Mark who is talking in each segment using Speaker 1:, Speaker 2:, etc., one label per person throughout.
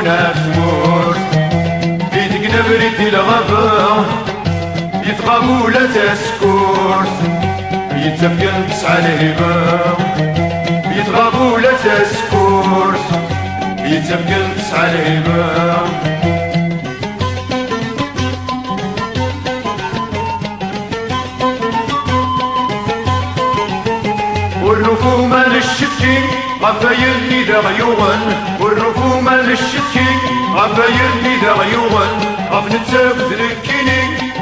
Speaker 1: يسمونا ثمور يدقنا بريد الغابة يتغابوا لا تسكور يتفقن تسعى الهبة يتغابوا لا تسكور يتفقن تسعى الهبة والرفومة للشتكي غفايلني دا غيوغن والرفومة للشتكي غفايلني دا غيوغن غف نتسابد نكيني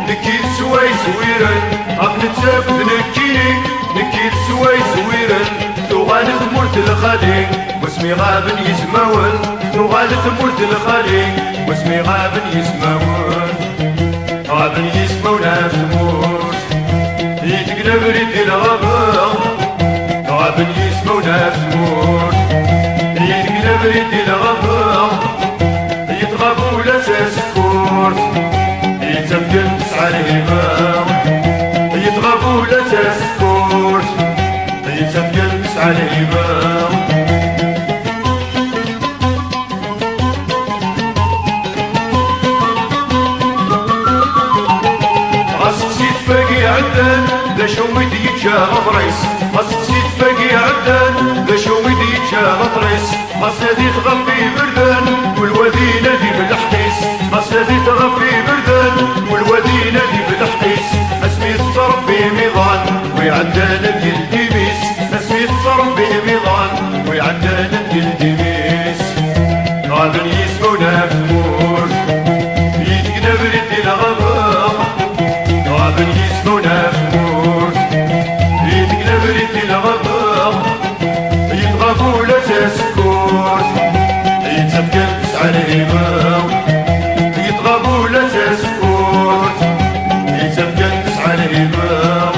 Speaker 1: نكيد سواي سويرن غف نتسابد نكيني نكيد سواي سويرن تغال ثمورت الخالي واسمي غابن يسماون تغال ثمورت الخالي واسمي غابن يسماون غابن يسمونا ثمور يتقلب ريد الغابة غابن يسمونا ثمور يتقلب ريد الغابة يتغابوا لا تسكور يتفقن تسعى الهبة يتغابوا لا تسكور يتفقن تسعى الهبة غاسي تفاقي عدن لا شومي ديجا غطريس غاسي تفاقي عدن لا شومي ديجا غطريس غاسي تغفي بردان والوادي نادي بالحقيس غاسي تغفي بردان والوادي نادي بالحقيس اسمي الصرف بميضان ويعدانا ديال ديميس اسمي الصرف بميضان ويعدانا ديال ديميس غابن يسمونا ثمور يتقنا بريد الغابة غابن يسمونا ثمور يتقنا بريد الغابة يتغابوا لا تسكور يتفقن تسعى الهبة يتغابوا لا تسكور يتفقن تسعى الهبة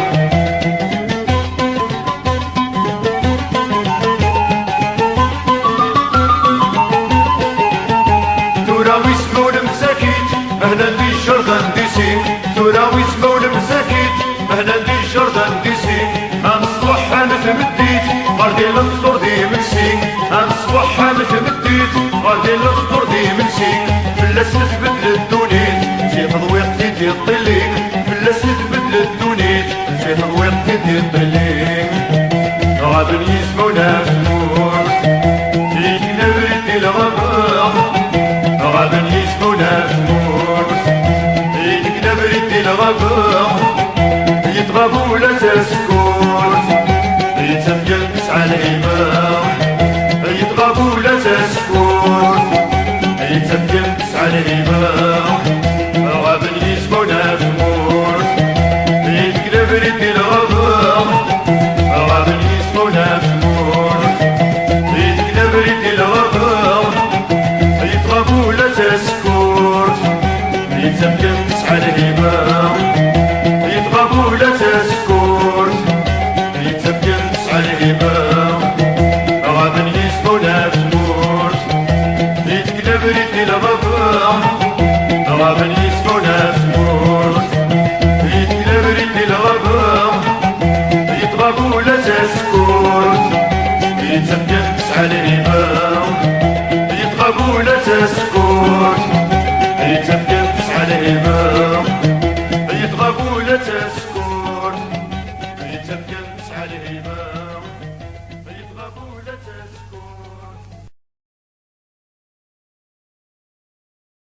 Speaker 1: تراوي سمون مساكيت اهلا دي الجردان ديسي تراوي سمون مساكيت اهلا دي الجردان ديسي هنصبح هنتمديت غادي نفطر دي منسي هنصبح هنتمديت غادي نفطر دي منسي فلاس نتبدل الدونيت زي تضويقتي دي الطليق فلاس نتبدل الدونيت زي تضويقتي دي الطليق غابن يسمونا ثمور يتقنا بريد الغابة غابن يسمونا ثمور يتقنا بريد الغابة يتغابوا لا تسكور يتفقن تسعى الهبة يتغابوا لا تسكور يتفقن تسعى الهبة غابن يسمونا ثمور يتقنا بريد الغابة غابن يسمونا ثمور يتقنا بريد الغابة يتغابوا لا تسكور يتفقن تسعى الهبة